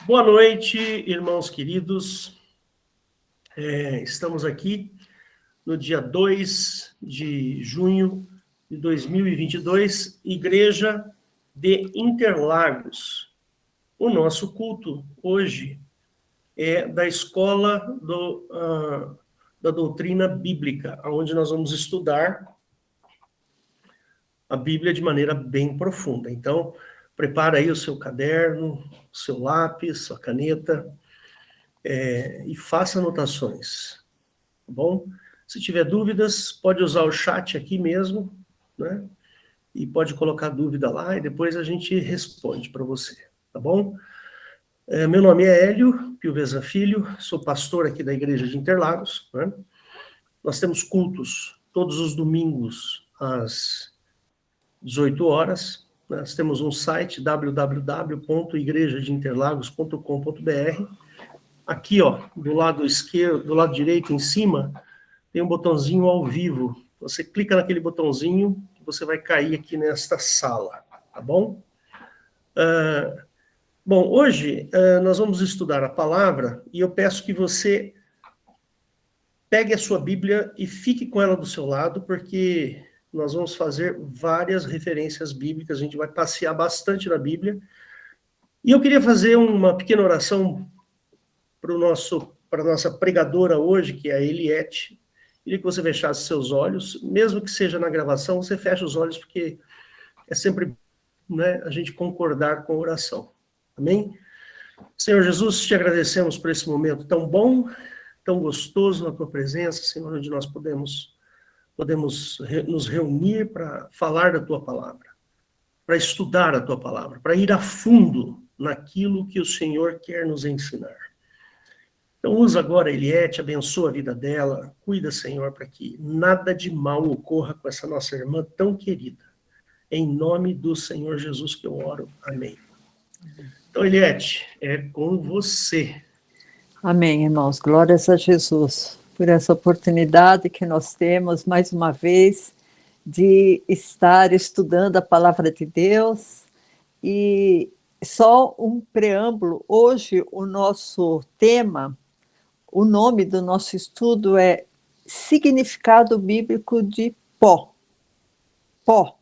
Boa noite, irmãos queridos. Estamos aqui no dia 2 de junho de 2022, Igreja de Interlagos. O nosso culto hoje é da Escola da Doutrina Bíblica, onde nós vamos estudar a Bíblia de maneira bem profunda. Então, prepara aí o seu caderno, o seu lápis, sua caneta, e faça anotações, tá bom? Se tiver dúvidas, pode usar o chat aqui mesmo, né? E pode colocar dúvida lá e depois a gente responde para você, tá bom? Meu nome é Hélio Piovesa Filho, sou pastor aqui da Igreja de Interlagos, né? Nós temos cultos todos os domingos às 18 horas. Nós temos um site, www.igrejadeinterlagos.com.br. Aqui, ó, do lado esquerdo, do lado direito, em cima, tem um botãozinho ao vivo. Você clica naquele botãozinho, você vai cair aqui nesta sala, tá bom? Bom, hoje nós vamos estudar a palavra e eu peço que você pegue a sua Bíblia e fique com ela do seu lado, porque nós vamos fazer várias referências bíblicas, a gente vai passear bastante na Bíblia. E eu queria fazer uma pequena oração para a nossa pregadora hoje, que é a Eliette. Queria que você fechasse seus olhos, mesmo que seja na gravação, você fecha os olhos, porque é sempre, né, a gente concordar com a oração. Amém? Senhor Jesus, te agradecemos por esse momento tão bom, tão gostoso na tua presença, Senhor, onde nós podemos nos reunir para falar da tua palavra, para estudar a tua palavra, para ir a fundo naquilo que o Senhor quer nos ensinar. Então, usa agora a Eliette, abençoa a vida dela, cuida, Senhor, para que nada de mal ocorra com essa nossa irmã tão querida. Em nome do Senhor Jesus que eu oro. Amém. Então, Eliette, é com você. Amém, irmãos. Glórias a Jesus por essa oportunidade que nós temos, mais uma vez, de estar estudando a palavra de Deus. E só um preâmbulo. Hoje, o nosso tema, o nome do nosso estudo é Significado Bíblico de Pó. Pó.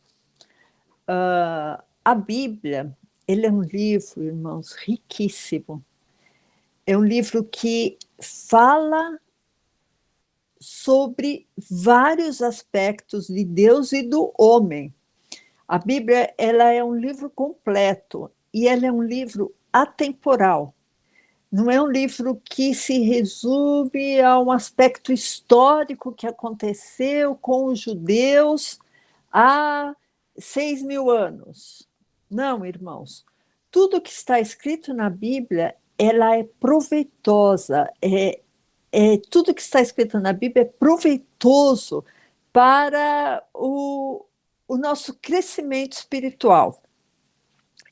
A Bíblia, ele é um livro, irmãos, riquíssimo. É um livro que fala sobre vários aspectos de Deus e do homem. A Bíblia, ela é um livro completo e ela é um livro atemporal. Não é um livro que se resume a um aspecto histórico que aconteceu com os judeus há 6.000 anos. Não, irmãos. Tudo que está escrito na Bíblia, ela é proveitosa. Tudo que está escrito na Bíblia é proveitoso para o nosso crescimento espiritual.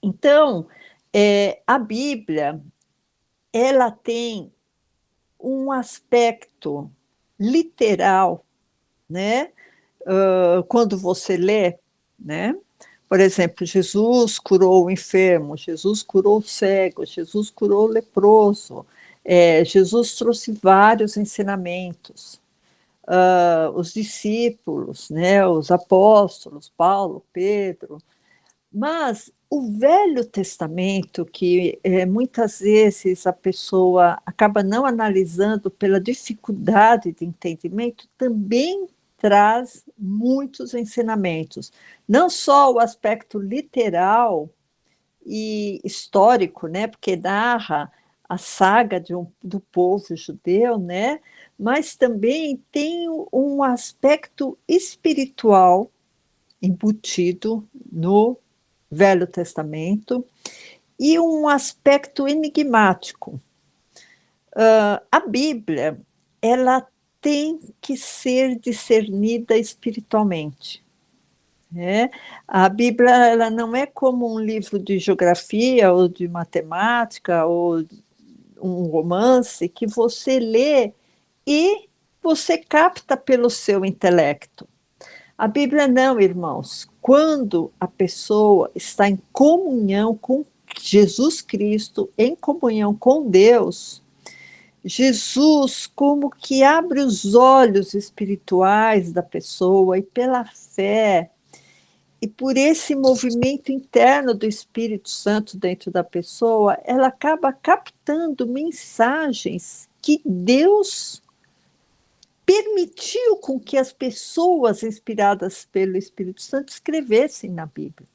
Então, a Bíblia, ela tem um aspecto literal, né? Quando você lê, né? Por exemplo, Jesus curou o enfermo, Jesus curou o cego, Jesus curou o leproso, Jesus trouxe vários ensinamentos. Os discípulos, né? Os apóstolos, Paulo, Pedro. Mas o Velho Testamento, que muitas vezes a pessoa acaba não analisando pela dificuldade de entendimento, também traz muitos ensinamentos. Não só o aspecto literal e histórico, né, porque narra a saga do povo judeu, né, mas também tem um aspecto espiritual embutido no Velho Testamento e um aspecto enigmático. A Bíblia, ela tem que ser discernida espiritualmente. Né? A Bíblia, ela não é como um livro de geografia ou de matemática ou um romance que você lê e você capta pelo seu intelecto. A Bíblia não, irmãos. Quando a pessoa está em comunhão com Jesus Cristo em comunhão com Deus, Jesus como que abre os olhos espirituais da pessoa e pela fé e por esse movimento interno do Espírito Santo dentro da pessoa, ela acaba captando mensagens que Deus permitiu com que as pessoas inspiradas pelo Espírito Santo escrevessem na Bíblia.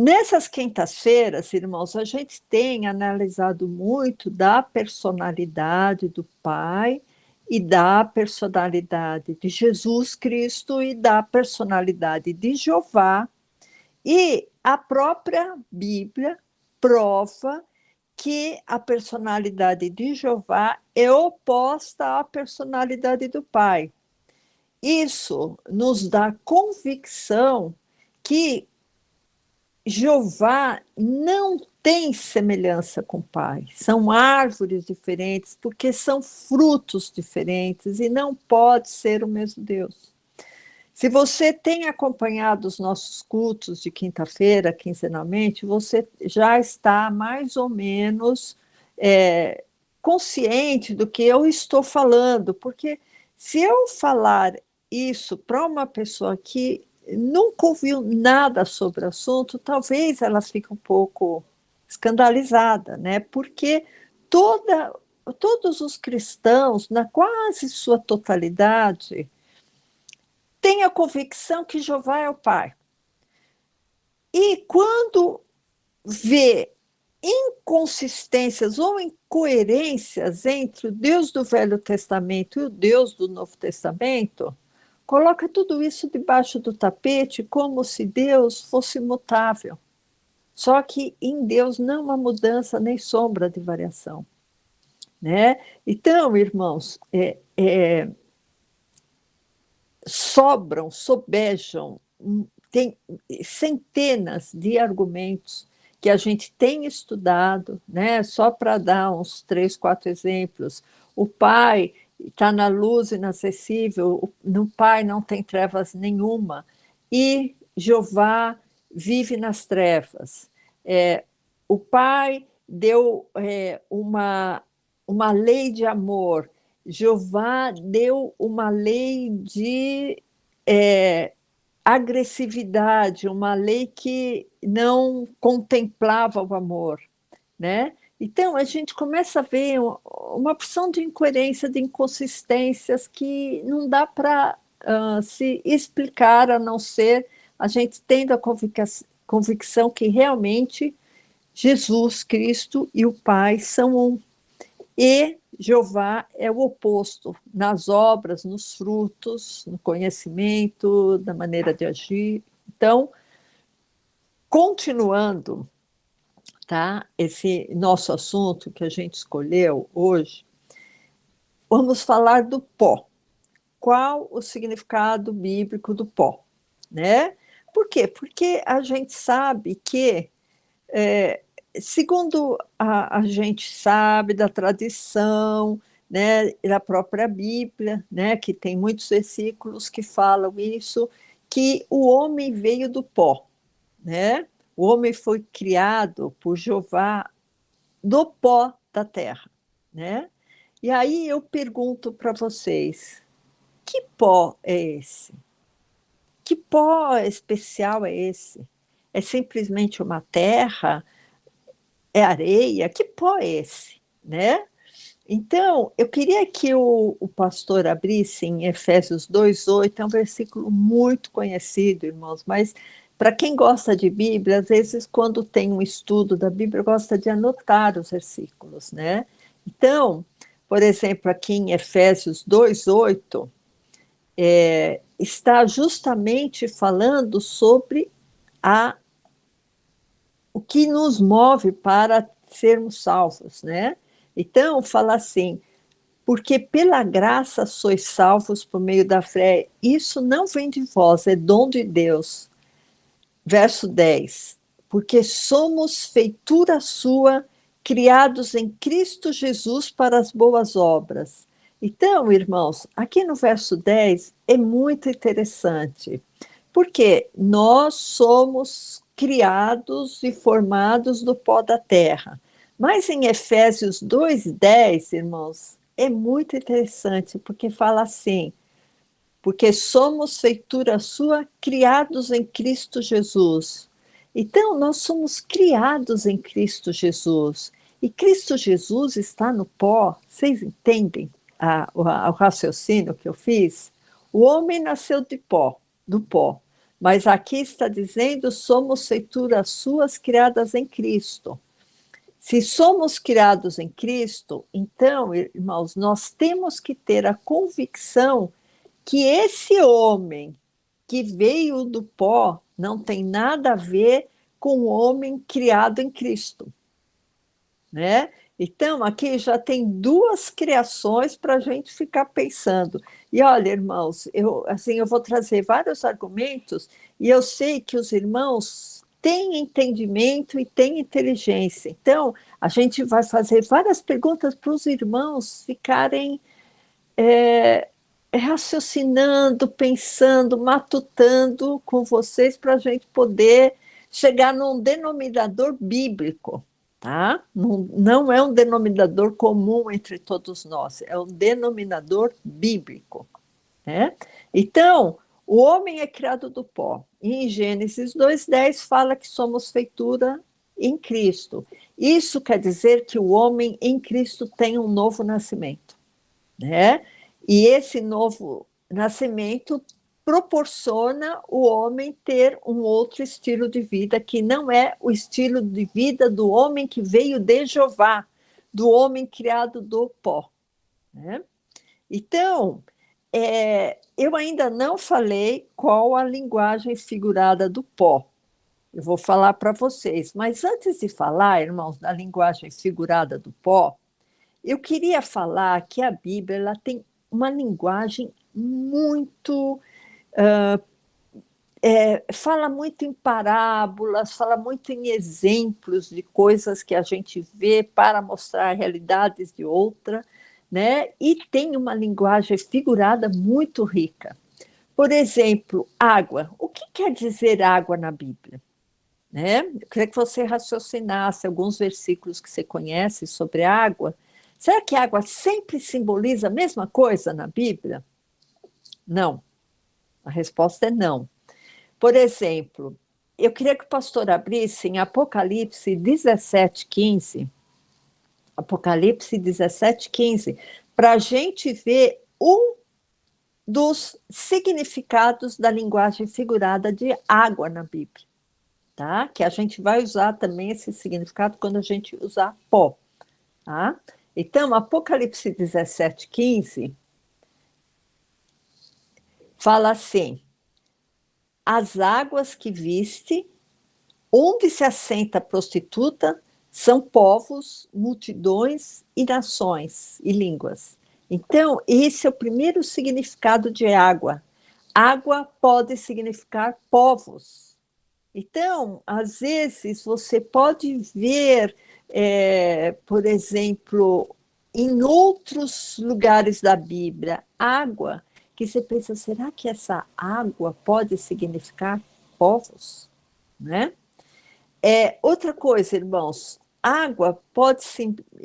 Nessas quintas-feiras, irmãos, a gente tem analisado muito da personalidade do Pai e da personalidade de Jesus Cristo e da personalidade de Jeová. E a própria Bíblia prova que a personalidade de Jeová é oposta à personalidade do Pai. Isso nos dá convicção que Jeová não tem semelhança com o Pai. São árvores diferentes, porque são frutos diferentes e não pode ser o mesmo Deus. Se você tem acompanhado os nossos cultos de quinta-feira, quinzenalmente, você já está mais ou menos consciente do que eu estou falando, porque se eu falar isso para uma pessoa que nunca ouviu nada sobre o assunto, talvez ela fique um pouco escandalizada, né? Porque todos os cristãos, na quase sua totalidade, têm a convicção que Jeová é o Pai. E quando vê inconsistências ou incoerências entre o Deus do Velho Testamento e o Deus do Novo Testamento, coloca tudo isso debaixo do tapete como se Deus fosse imutável. Só que em Deus não há mudança nem sombra de variação. Né? Então, irmãos, sobejam, tem centenas de argumentos que a gente tem estudado, né? Só para dar uns 3, 4 exemplos. O Pai está na luz inacessível, no Pai não tem trevas nenhuma, e Jeová vive nas trevas. O Pai deu uma lei de amor, Jeová deu uma lei de agressividade, uma lei que não contemplava o amor, né? Então, a gente começa a ver uma porção de incoerência, de inconsistências que não dá para se explicar, a não ser a gente tendo a convicção que realmente Jesus Cristo e o Pai são um. E Jeová é o oposto, nas obras, nos frutos, no conhecimento, na maneira de agir. Então, continuando, tá? Esse nosso assunto que a gente escolheu hoje, vamos falar do pó. Qual o significado bíblico do pó? Né? Por quê? Porque a gente sabe que, segundo a gente sabe da tradição, né, da própria Bíblia, né, que tem muitos versículos que falam isso, que o homem veio do pó, né? O homem foi criado por Jeová do pó da terra, né? E aí eu pergunto para vocês, que pó é esse? Que pó especial é esse? É simplesmente uma terra? É areia? Que pó é esse? Né? Então, eu queria que o pastor abrisse em Efésios 2:8, é um versículo muito conhecido, irmãos, mas para quem gosta de Bíblia, às vezes, quando tem um estudo da Bíblia, gosta de anotar os versículos, né? Então, por exemplo, aqui em Efésios 2:8, está justamente falando sobre o que nos move para sermos salvos, né? Então, fala assim, porque pela graça sois salvos por meio da fé, isso não vem de vós, é dom de Deus. Verso 10, porque somos feitura sua, criados em Cristo Jesus para as boas obras. Então, irmãos, aqui no verso 10 é muito interessante, porque nós somos criados e formados do pó da terra. Mas em Efésios 2:10, irmãos, é muito interessante, porque fala assim: porque somos feitura sua, criados em Cristo Jesus. Então, nós somos criados em Cristo Jesus. E Cristo Jesus está no pó. Vocês entendem o raciocínio que eu fiz? O homem nasceu de pó, do pó. Mas aqui está dizendo, somos feituras suas, criadas em Cristo. Se somos criados em Cristo, então, irmãos, nós temos que ter a convicção que esse homem que veio do pó não tem nada a ver com o homem criado em Cristo, né? Então, aqui já tem duas criações para a gente ficar pensando. E olha, irmãos, eu vou trazer vários argumentos, e eu sei que os irmãos têm entendimento e têm inteligência. Então, a gente vai fazer várias perguntas para os irmãos ficarem raciocinando, pensando, matutando com vocês para a gente poder chegar num denominador bíblico, tá? Não é um denominador comum entre todos nós, é um denominador bíblico, né? Então, o homem é criado do pó. E em Gênesis 2:10 fala que somos feitura em Cristo. Isso quer dizer que o homem em Cristo tem um novo nascimento, né? E esse novo nascimento proporciona o homem ter um outro estilo de vida, que não é o estilo de vida do homem que veio de Jeová, do homem criado do pó, né? Então, eu ainda não falei qual a linguagem figurada do pó. Eu vou falar para vocês, mas antes de falar, irmãos, da linguagem figurada do pó, eu queria falar que a Bíblia ela tem uma linguagem muito... fala muito em parábolas, fala muito em exemplos de coisas que a gente vê para mostrar realidades de outra, né? E tem uma linguagem figurada muito rica. Por exemplo, água. O que quer dizer água na Bíblia? Né? Eu queria que você raciocinasse alguns versículos que você conhece sobre água. Será que a água sempre simboliza a mesma coisa na Bíblia? Não. A resposta é não. Por exemplo, eu queria que o pastor abrisse em Apocalipse 17:15. Apocalipse 17:15, para a gente ver um dos significados da linguagem figurada de água na Bíblia, tá? Que a gente vai usar também esse significado quando a gente usar pó, tá? Então, Apocalipse 17:15 fala assim: as águas que viste, onde se assenta a prostituta, são povos, multidões e nações e línguas. Então, esse é o primeiro significado de água. Água pode significar povos. Então, às vezes, você pode ver, por exemplo, em outros lugares da Bíblia, água, que você pensa, será que essa água pode significar povos? Né? Outra coisa, irmãos, água pode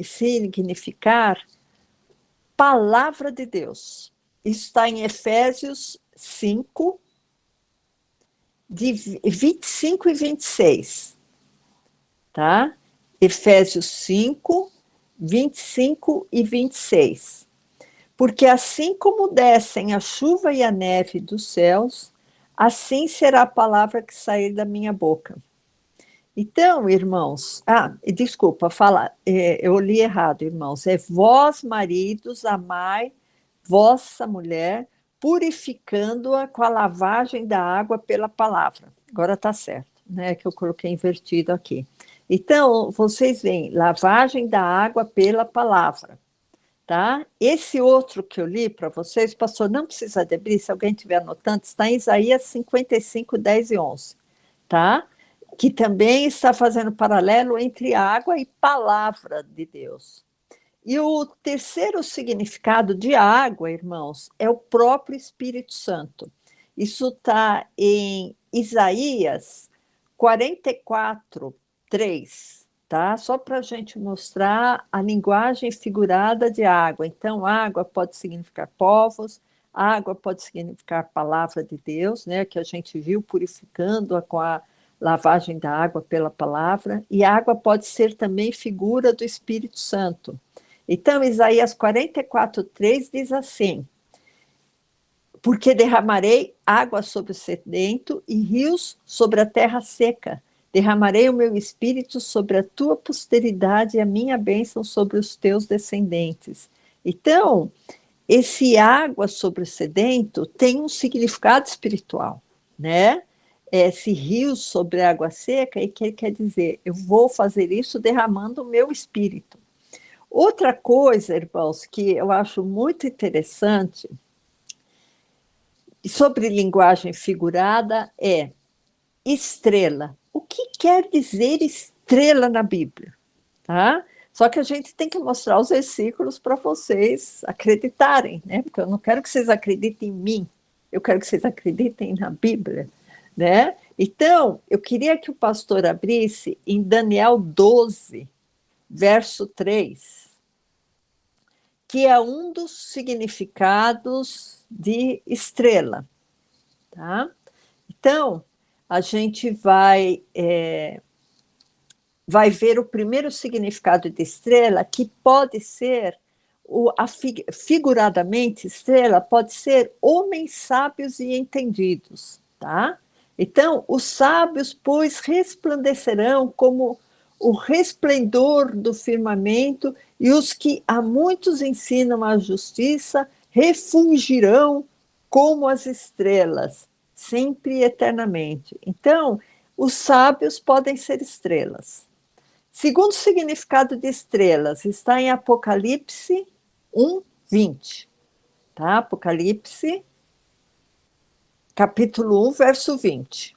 significar palavra de Deus. Isso está em Efésios 5, de 25 e 26. Tá? Efésios 5, 25 e 26. Porque assim como descem a chuva e a neve dos céus, assim será a palavra que sair da minha boca. Então, irmãos, desculpa, eu li errado, irmãos, vós, maridos, amai vossa mulher, purificando-a com a lavagem da água pela palavra. Agora está certo, né, que eu coloquei invertido aqui. Então, vocês veem, lavagem da água pela palavra, tá? Esse outro que eu li para vocês, pastor, não precisa de abrir, se alguém estiver anotando, está em Isaías 55, 10 e 11, tá? Que também está fazendo paralelo entre água e palavra de Deus. E o terceiro significado de água, irmãos, é o próprio Espírito Santo. Isso está em Isaías 44, 3, tá? Só para a gente mostrar a linguagem figurada de água. Então, água pode significar povos, água pode significar palavra de Deus, né? Que a gente viu purificando com a lavagem da água pela palavra, e água pode ser também figura do Espírito Santo. Então, Isaías 44, 3 diz assim: porque derramarei água sobre o sedento e rios sobre a terra seca. Derramarei o meu espírito sobre a tua posteridade e a minha bênção sobre os teus descendentes. Então, esse água sobre o sedento tem um significado espiritual, né? Esse rio sobre a água seca, e que ele quer dizer, eu vou fazer isso derramando o meu espírito. Outra coisa, irmãos, que eu acho muito interessante sobre linguagem figurada é estrela. O que quer dizer estrela na Bíblia? Tá? Só que a gente tem que mostrar os versículos para vocês acreditarem, né? Porque eu não quero que vocês acreditem em mim, eu quero que vocês acreditem na Bíblia, né? Então, eu queria que o pastor abrisse em Daniel 12, verso 3, que é um dos significados de estrela, tá? Então, a gente vai ver o primeiro significado de estrela, que pode ser, figuradamente, estrela pode ser homens sábios e entendidos, tá? Então, os sábios, pois, resplandecerão como o resplendor do firmamento, e os que a muitos ensinam a justiça refulgirão como as estrelas, sempre e eternamente. Então, os sábios podem ser estrelas. Segundo significado de estrelas, está em Apocalipse 1, 20. Tá? Apocalipse, capítulo 1, verso 20.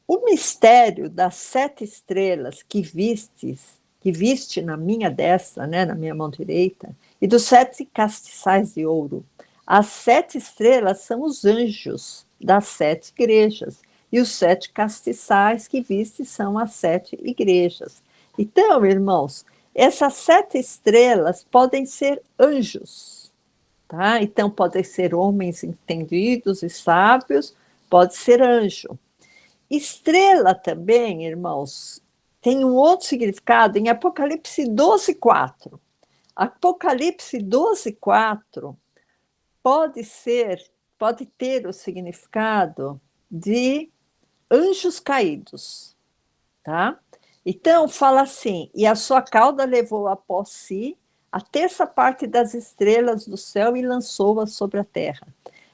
O mistério das 7 estrelas que viste na minha destra, né, na minha mão direita, e dos 7 castiçais de ouro. As 7 estrelas são os anjos das 7 igrejas, e os 7 castiçais que viste são as 7 igrejas. Então, irmãos, essas 7 estrelas podem ser anjos, tá? Então, podem ser homens entendidos e sábios, pode ser anjo. Estrela também, irmãos, tem um outro significado em Apocalipse 12, 4. Apocalipse 12, 4 pode ter o significado de anjos caídos, tá? Então, fala assim, e a sua cauda levou após si a terça parte das estrelas do céu e lançou-as sobre a terra.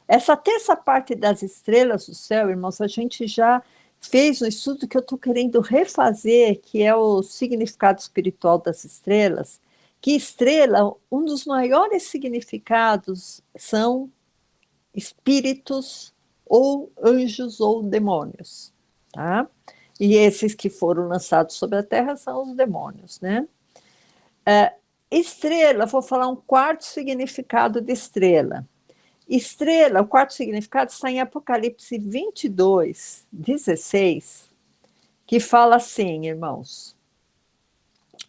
Essa terça parte das estrelas do céu, irmãos, a gente já fez um estudo que eu estou querendo refazer, que é o significado espiritual das estrelas, que estrela, um dos maiores significados são espíritos ou anjos ou demônios, tá? E esses que foram lançados sobre a terra são os demônios, né? Estrela, vou falar um quarto significado de estrela. Estrela, o quarto significado está em Apocalipse 22, 16, que fala assim, irmãos,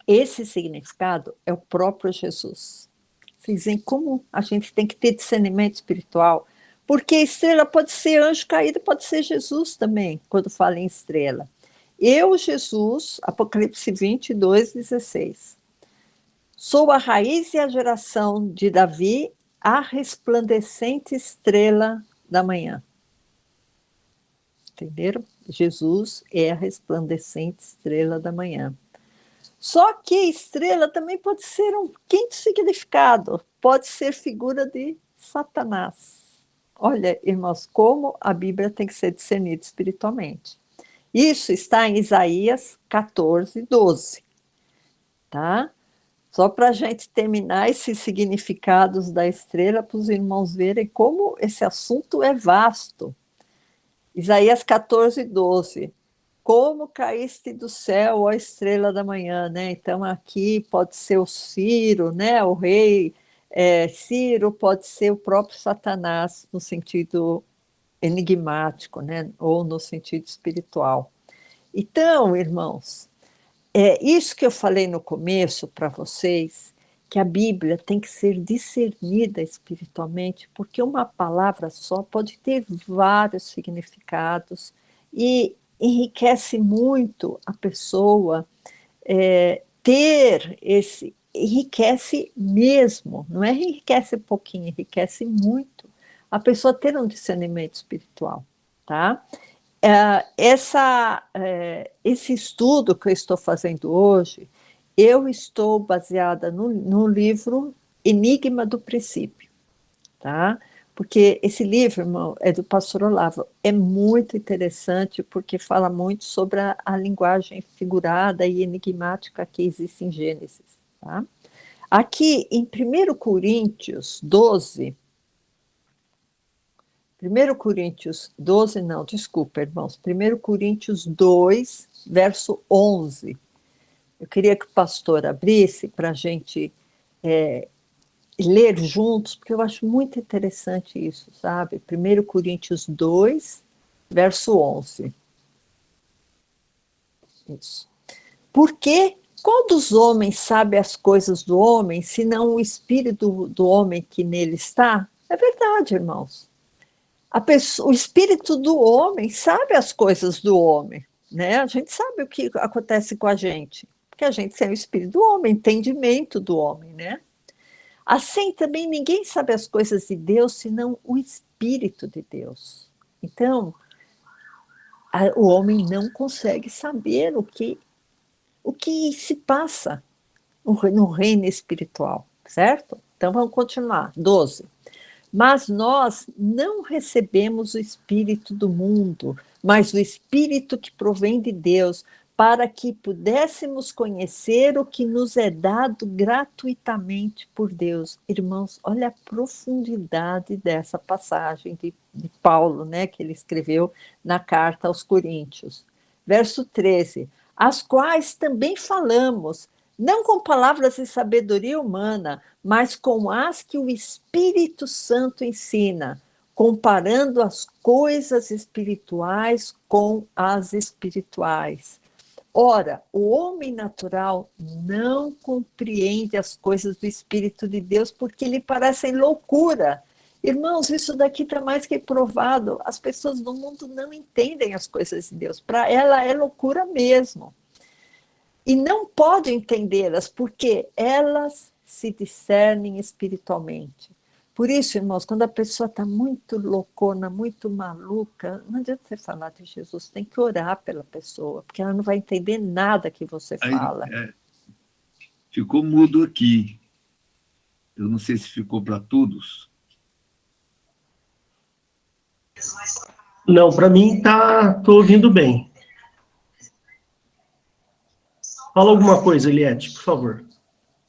esse significado é o próprio Jesus. Vocês veem como a gente tem que ter discernimento espiritual, porque estrela pode ser anjo caído, pode ser Jesus também, quando fala em estrela. Eu, Jesus, Apocalipse 22, 16, sou a raiz e a geração de Davi, a resplandecente estrela da manhã. Entenderam? Jesus é a resplandecente estrela da manhã. Só que estrela também pode ser um quinto significado, pode ser figura de Satanás. Olha, irmãos, como a Bíblia tem que ser discernida espiritualmente. Isso está em Isaías 14, 12. Tá? Só para a gente terminar esses significados da estrela, para os irmãos verem como esse assunto é vasto. Isaías 14, 12. Como caíste do céu, ó estrela da manhã, né? Então, aqui pode ser o Ciro, né? O rei Ciro, pode ser o próprio Satanás, no sentido enigmático, né? Ou no sentido espiritual. Então, irmãos, é isso que eu falei no começo para vocês, que a Bíblia tem que ser discernida espiritualmente, porque uma palavra só pode ter vários significados e enriquece muito a pessoa, ter esse, enriquece mesmo, não é enriquece pouquinho, enriquece muito a pessoa ter um discernimento espiritual, tá? Esse estudo que eu estou fazendo hoje, eu estou baseada no livro Enigma do Princípio, tá? Porque esse livro, irmão, é do pastor Olavo, é muito interessante porque fala muito sobre a linguagem figurada e enigmática que existe em Gênesis, tá? Aqui em 1 Coríntios 12, 1 Coríntios 12, não, desculpa, irmãos, 1 Coríntios 2, verso 11. Eu queria que o pastor abrisse para a gente ler juntos, porque eu acho muito interessante isso, sabe? 1 Coríntios 2, verso 11. Isso. Porque qual dos homens sabe as coisas do homem, senão o espírito do homem que nele está? É verdade, irmãos. O espírito do homem sabe as coisas do homem, né? A gente sabe o que acontece com a gente, porque a gente tem o espírito do homem, entendimento do homem, né? Assim também ninguém sabe as coisas de Deus, senão o espírito de Deus. Então, o homem não consegue saber o que se passa no reino espiritual, certo? Então vamos continuar. 12. Mas nós não recebemos o Espírito do mundo, mas o Espírito que provém de Deus, para que pudéssemos conhecer o que nos é dado gratuitamente por Deus. Irmãos, olha a profundidade dessa passagem de Paulo, né, que ele escreveu na carta aos Coríntios. Verso 13. As quais também falamos, não com palavras de sabedoria humana, mas com as que o Espírito Santo ensina, comparando as coisas espirituais com as espirituais. Ora, o homem natural não compreende as coisas do Espírito de Deus porque lhe parecem loucura. Irmãos, isso daqui está mais que provado. As pessoas do mundo não entendem as coisas de Deus. Para ela é loucura mesmo. E não pode entendê-las, porque elas se discernem espiritualmente. Por isso, irmãos, quando a pessoa está muito loucona, muito maluca, não adianta você falar de Jesus, tem que orar pela pessoa, porque ela não vai entender nada que você fala. Ficou mudo aqui. Eu não sei se ficou para todos. Não, para mim tô ouvindo bem. Fala alguma coisa, Eliette, por favor.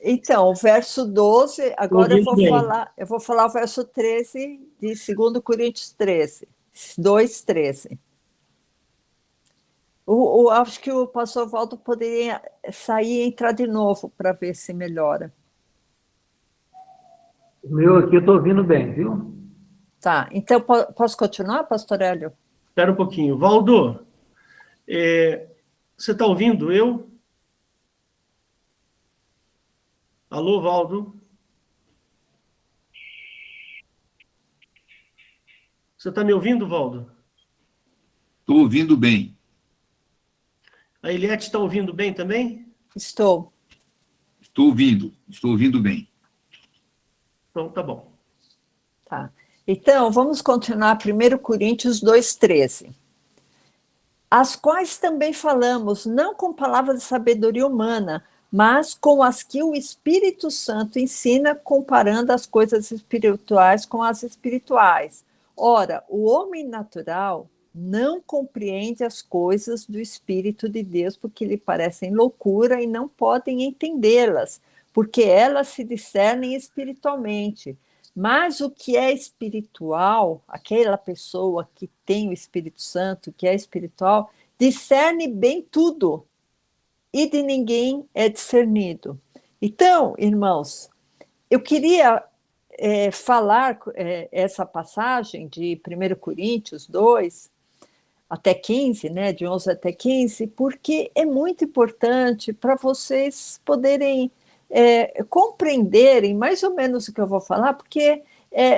Então, o verso 12, agora eu vou falar o verso 13 de 2 Coríntios 13, 2, 13. Acho que o pastor Waldo poderia sair e entrar de novo para ver se melhora. O meu aqui eu estou ouvindo bem, viu? Tá, então posso continuar, pastor Hélio? Espera um pouquinho. Waldo, você está ouvindo eu? Alô, Waldo? Você está me ouvindo, Waldo? Estou ouvindo bem. A Eliette está ouvindo bem também? Estou. Estou ouvindo bem. Então, tá bom. Tá. Então, vamos continuar 1 Coríntios 2,13. As quais também falamos, não com palavras de sabedoria humana, mas com as que o Espírito Santo ensina, comparando as coisas espirituais com as espirituais. Ora, o homem natural não compreende as coisas do Espírito de Deus, porque lhe parecem loucura e não podem entendê-las, porque elas se discernem espiritualmente. Mas o que é espiritual, aquela pessoa que tem o Espírito Santo, que é espiritual, discerne bem tudo, e de ninguém é discernido. Então, irmãos, eu queria falar essa passagem de 1 Coríntios 2 até 15, né, de 11 até 15, porque é muito importante para vocês poderem compreenderem mais ou menos o que eu vou falar, porque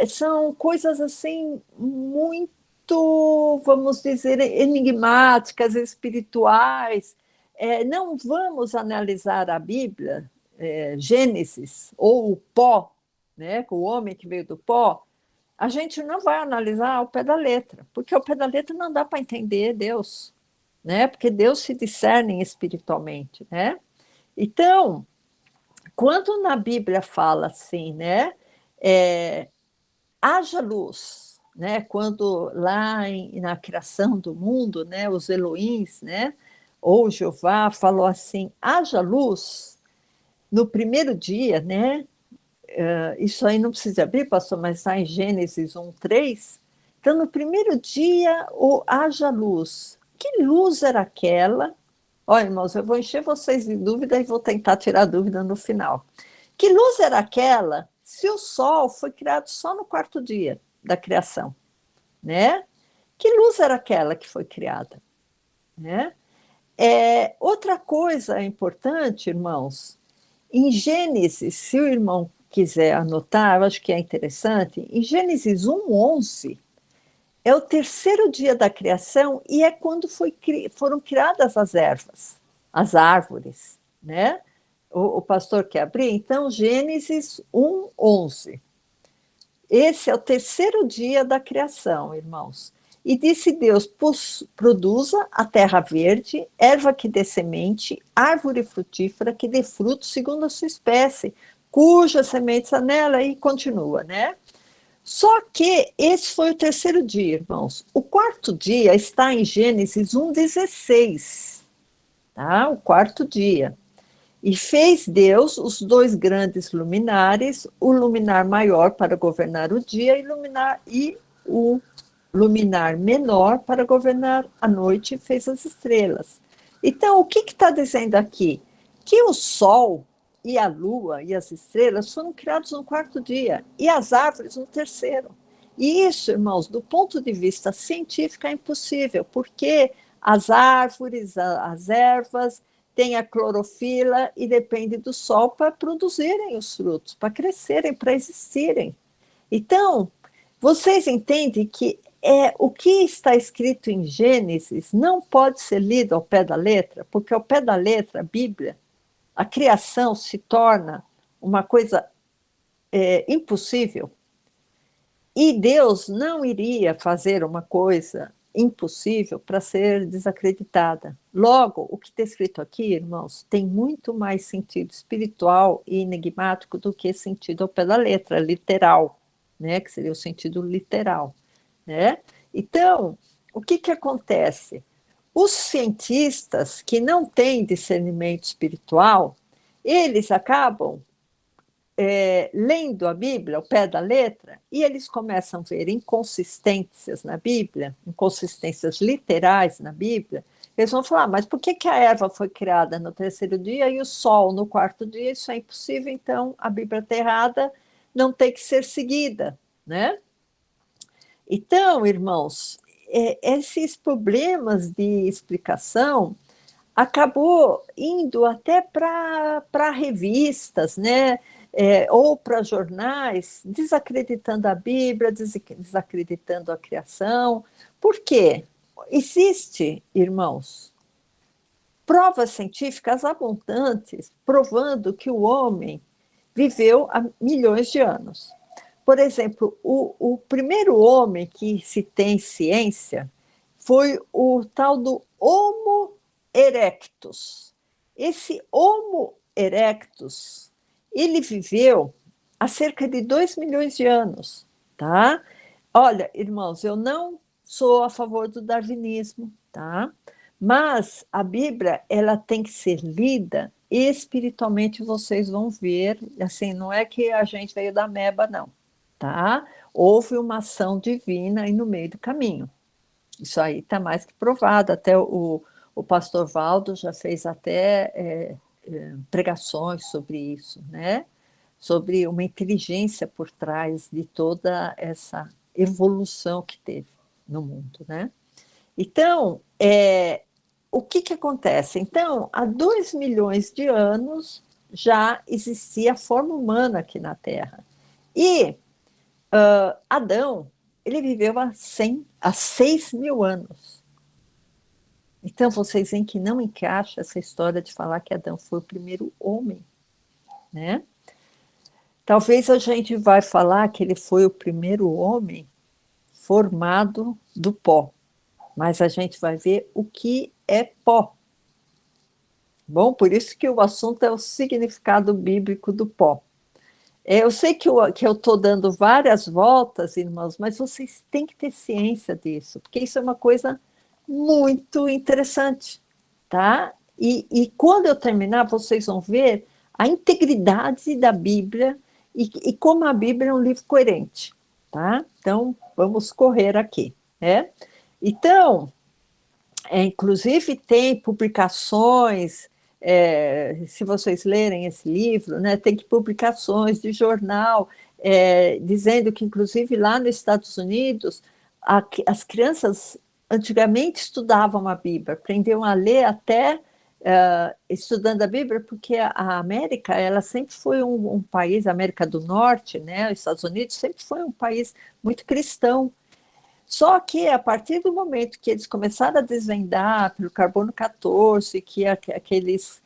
são coisas assim muito, vamos dizer, enigmáticas, espirituais. Não vamos analisar a Bíblia, Gênesis, ou o pó, né, o homem que veio do pó. A gente não vai analisar ao pé da letra, porque ao pé da letra não dá para entender Deus, né? Porque Deus se discerne espiritualmente, né? Então, quando na Bíblia fala assim, né? Haja luz, né? Quando lá na criação do mundo, né? Os Elohims, né? Ou Jeová falou assim, haja luz. No primeiro dia, né? Isso aí não precisa abrir, pastor, mas está em Gênesis 1:3. Então, no primeiro dia, haja luz. Que luz era aquela? Olha, irmãos, eu vou encher vocês de dúvida e vou tentar tirar dúvida no final. Que luz era aquela se o sol foi criado só no quarto dia da criação, né? Que luz era aquela que foi criada, né? Outra coisa importante, irmãos, em Gênesis, se o irmão quiser anotar, eu acho que é interessante, em Gênesis 1:11, é o terceiro dia da criação e é quando foram criadas as ervas, as árvores, né? O pastor quer abrir? Então, Gênesis 1:11. Esse é o terceiro dia da criação, irmãos. E disse Deus, produza a terra verde, erva que dê semente, árvore frutífera que dê fruto segundo a sua espécie, cuja semente está nela, e continua, né? Só que esse foi o terceiro dia, irmãos. O quarto dia está em Gênesis 1:16, tá? O quarto dia. E fez Deus os dois grandes luminares, o luminar maior para governar o dia e o luminar menor para governar a noite, e fez as estrelas. Então, o que está dizendo aqui? Que o sol e a lua e as estrelas foram criados no quarto dia e as árvores no terceiro. E isso, irmãos, do ponto de vista científico é impossível, porque as árvores, as ervas, têm a clorofila e depende do sol para produzirem os frutos, para crescerem, para existirem. Então, vocês entendem que o que está escrito em Gênesis não pode ser lido ao pé da letra, porque ao pé da letra, a Bíblia, a criação se torna uma coisa impossível. E Deus não iria fazer uma coisa impossível para ser desacreditada. Logo, o que está escrito aqui, irmãos, tem muito mais sentido espiritual e enigmático do que sentido ao pé da letra, literal, né? Que seria o sentido literal, né? Então, o que acontece? Os cientistas que não têm discernimento espiritual, eles acabam lendo a Bíblia ao pé da letra, e eles começam a ver inconsistências na Bíblia, inconsistências literais na Bíblia. Eles vão falar, mas por que a erva foi criada no terceiro dia e o sol no quarto dia? Isso é impossível, então a Bíblia está errada, não tem que ser seguida, né? Então, irmãos, esses problemas de explicação acabou indo até para revistas, né? Ou para jornais, desacreditando a Bíblia, desacreditando a criação. Por quê? Existe, irmãos, provas científicas abundantes provando que o homem viveu há milhões de anos. Por exemplo, o primeiro homem que se tem ciência foi o tal do Homo erectus. Esse Homo erectus, ele viveu há cerca de 2 milhões de anos, tá? Olha, irmãos, eu não sou a favor do darwinismo, tá? Mas a Bíblia, ela tem que ser lida espiritualmente, vocês vão ver, assim, não é que a gente veio da ameba, não, tá? Houve uma ação divina aí no meio do caminho. Isso aí está mais que provado, até o pastor Valdo já fez até pregações sobre isso, né? sobre uma inteligência por trás de toda essa evolução que teve no mundo, né? Então, o que acontece? Então, há 2 milhões de anos já existia a forma humana aqui na Terra. E Adão, ele viveu há 6 mil anos. Então, vocês veem que não encaixa essa história de falar que Adão foi o primeiro homem, né? Talvez a gente vai falar que ele foi o primeiro homem formado do pó, mas a gente vai ver o que é pó. Bom, por isso que o assunto é o significado bíblico do pó. Eu sei que eu estou dando várias voltas, irmãos, mas vocês têm que ter ciência disso, porque isso é uma coisa muito interessante, tá? E quando eu terminar, vocês vão ver a integridade da Bíblia e como a Bíblia é um livro coerente, tá? Então, vamos correr aqui, né? Então, inclusive tem publicações, se vocês lerem esse livro, né, tem publicações de jornal, dizendo que, inclusive, lá nos Estados Unidos, as crianças antigamente estudavam a Bíblia, aprendiam a ler até estudando a Bíblia, porque a América, ela sempre foi um país, a América do Norte, né, os Estados Unidos, sempre foi um país muito cristão. Só que, a partir do momento que eles começaram a desvendar pelo carbono 14, que aqueles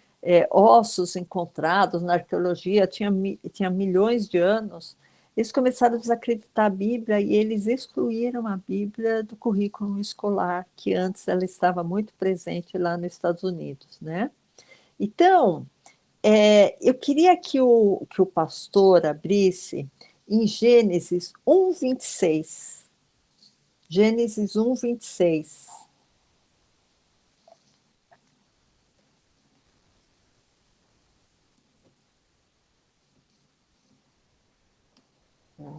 ossos encontrados na arqueologia tinha milhões de anos, eles começaram a desacreditar a Bíblia e eles excluíram a Bíblia do currículo escolar, que antes ela estava muito presente lá nos Estados Unidos, né? Então, eu queria que o pastor abrisse em Gênesis 1:26. Gênesis 1:26.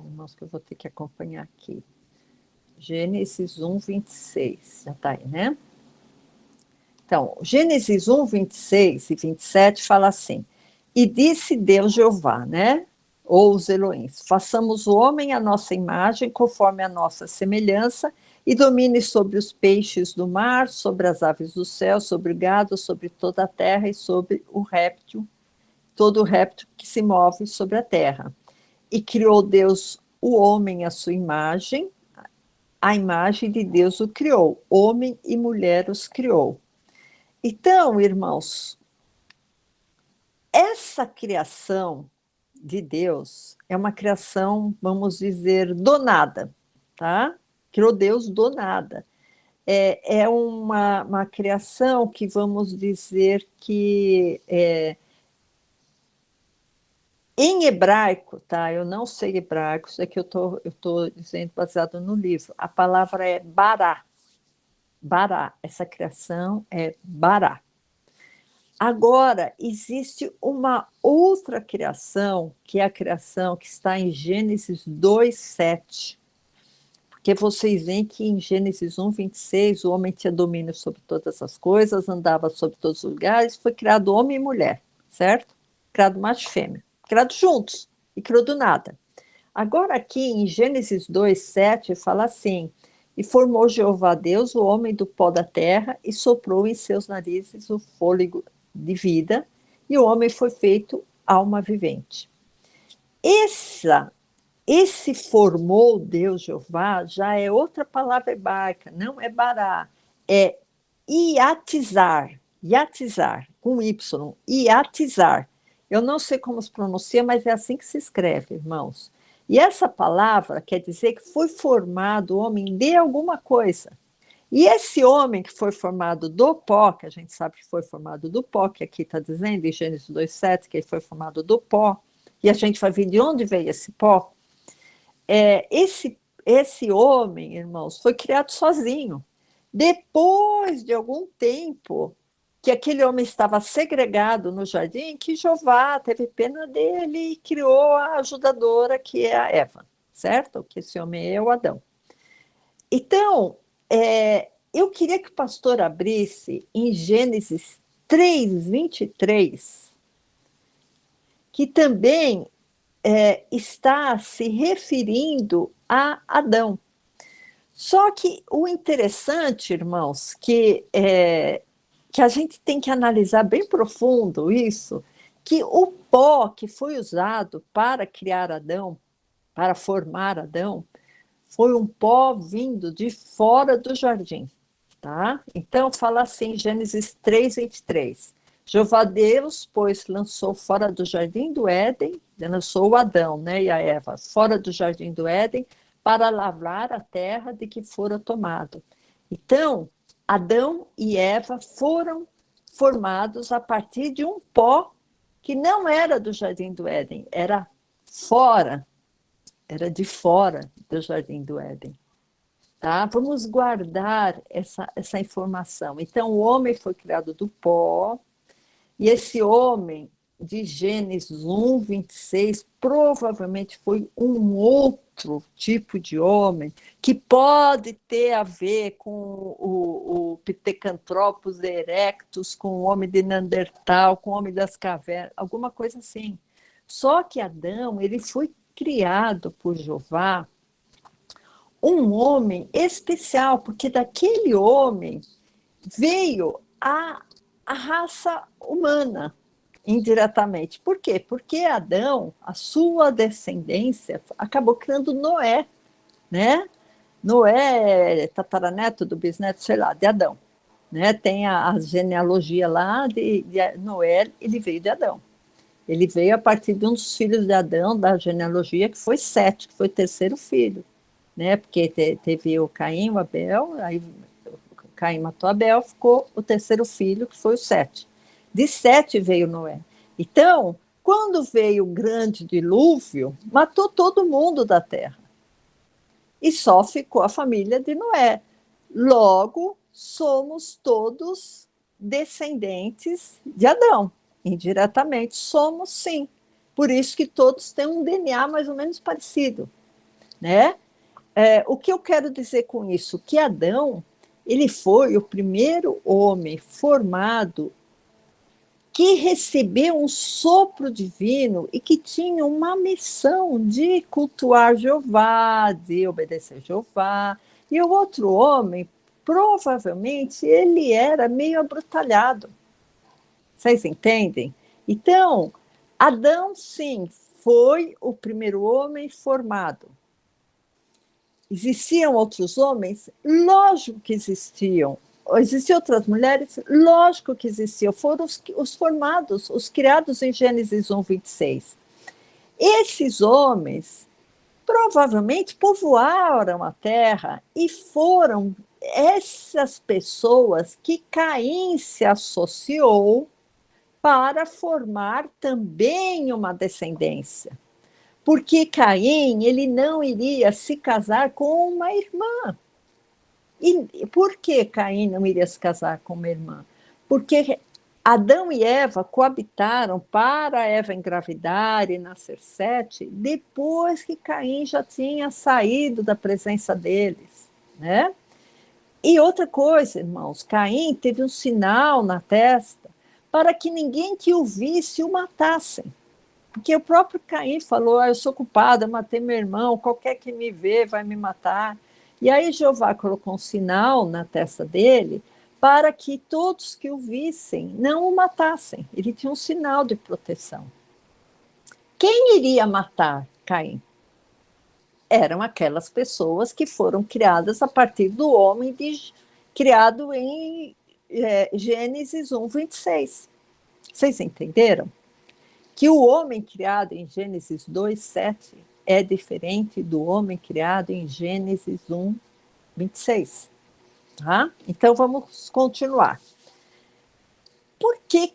Irmãos, que eu vou ter que acompanhar aqui. Gênesis 1:26. Já está aí, né? Então, Gênesis 1:26 e 27 fala assim: E disse Deus Jeová, né? Ou os Elohims, façamos o homem à nossa imagem, conforme a nossa semelhança, e domine sobre os peixes do mar, sobre as aves do céu, sobre o gado, sobre toda a terra e sobre o réptil, todo o réptil que se move sobre a terra. E criou Deus o homem à sua imagem, a imagem de Deus o criou, homem e mulher os criou. Então, irmãos, essa criação de Deus é uma criação, vamos dizer, do nada, tá? Criou Deus do nada. É uma criação que vamos dizer que em hebraico, tá? Eu não sei hebraico, isso aqui eu tô dizendo baseado no livro. A palavra é bará. Bará. Essa criação é bará. Agora, existe uma outra criação, que é a criação que está em Gênesis 2:7. Porque vocês veem que em Gênesis 1:26, o homem tinha domínio sobre todas as coisas, andava sobre todos os lugares, foi criado homem e mulher, certo? Criado macho e fêmea, criado juntos, e criou do nada. Agora aqui em Gênesis 2:7 fala assim: E formou Jeová Deus o homem do pó da terra e soprou em seus narizes o fôlego de vida, e o homem foi feito alma vivente. Esse formou Deus Jeová já é outra palavra hebraica, não é bará, é iatizar, com Y, iatizar. Eu não sei como se pronuncia, mas é assim que se escreve, irmãos. E essa palavra quer dizer que foi formado o homem de alguma coisa. E esse homem que foi formado do pó, que a gente sabe que foi formado do pó, que aqui está dizendo em Gênesis 2:7, que ele foi formado do pó, e a gente vai ver de onde veio esse pó. Esse homem, irmãos, foi criado sozinho. Depois de algum tempo que aquele homem estava segregado no jardim, que Jeová teve pena dele e criou a ajudadora, que é a Eva, certo? Que esse homem é o Adão. Então, eu queria que o pastor abrisse em Gênesis 3:23, que também está se referindo a Adão. Só que o interessante, irmãos, que a gente tem que analisar bem profundo isso, que o pó que foi usado para criar Adão, para formar Adão, foi um pó vindo de fora do jardim. Tá? Então, fala assim, Gênesis 3:23. Jeová Deus, pois, lançou fora do jardim do Éden, lançou o Adão, né, e a Eva, fora do jardim do Éden, para lavrar a terra de que fora tomado. Então, Adão e Eva foram formados a partir de um pó que não era do jardim do Éden, era de fora do jardim do Éden. Tá? Vamos guardar essa informação. Então, o homem foi criado do pó, e esse homem, de Gênesis 1:26, provavelmente foi um outro tipo de homem, que pode ter a ver com o Pithecanthropus erectus, com o homem de Neandertal, com o homem das cavernas, alguma coisa assim. Só que Adão, ele foi criado por Jeová, um homem especial, porque daquele homem veio a raça humana, indiretamente. Por quê? Porque Adão, a sua descendência, acabou criando Noé, né? Noé, tataraneto do bisneto, sei lá, de Adão. Né? Tem a genealogia lá de Noé, ele veio de Adão. Ele veio a partir de um dos filhos de Adão, da genealogia, que foi Sete, que foi o terceiro filho. Né? Porque teve o Caim, o Abel, aí o Caim matou Abel, ficou o terceiro filho, que foi o Sete. De Sete veio Noé. Então, quando veio o grande dilúvio, matou todo mundo da terra. E só ficou a família de Noé. Logo, somos todos descendentes de Adão. Indiretamente, somos sim. Por isso que todos têm um DNA mais ou menos parecido. Né? O que eu quero dizer com isso? Que Adão, ele foi o primeiro homem formado que recebeu um sopro divino e que tinha uma missão de cultuar Jeová, de obedecer Jeová. E o outro homem, provavelmente, ele era meio abrutalhado. Vocês entendem? Então, Adão, sim, foi o primeiro homem formado. Existiam outros homens? Lógico que existiam. Existiam outras mulheres? Lógico que existiam. Foram os formados, os criados em Gênesis 1:26. Esses homens provavelmente povoaram a terra e foram essas pessoas que Caim se associou para formar também uma descendência. Porque Caim, ele não iria se casar com uma irmã. E por que Caim não iria se casar com uma irmã? Porque Adão e Eva coabitaram para Eva engravidar e nascer Sete, depois que Caim já tinha saído da presença deles, né? E outra coisa, irmãos, Caim teve um sinal na testa para que ninguém que o visse o matassem. Porque o próprio Caim falou, eu sou culpado, eu matei meu irmão, qualquer que me vê vai me matar. E aí Jeová colocou um sinal na testa dele para que todos que o vissem não o matassem. Ele tinha um sinal de proteção. Quem iria matar Caim? Eram aquelas pessoas que foram criadas a partir do homem criado em Gênesis 1:26. Vocês entenderam? Que o homem criado em Gênesis 2:7 é diferente do homem criado em Gênesis 1:26. Tá? Então, vamos continuar. Por que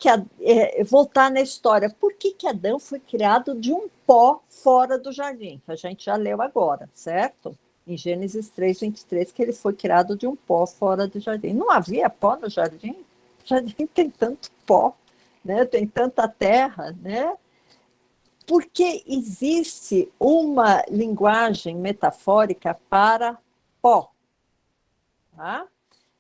voltar na história, por que Adão foi criado de um pó fora do jardim? Que a gente já leu agora, certo? Em Gênesis 3:23, que ele foi criado de um pó fora do jardim. Não havia pó no jardim? O jardim tem tanto pó, né? Tem tanta terra, né? Porque existe uma linguagem metafórica para pó. Tá?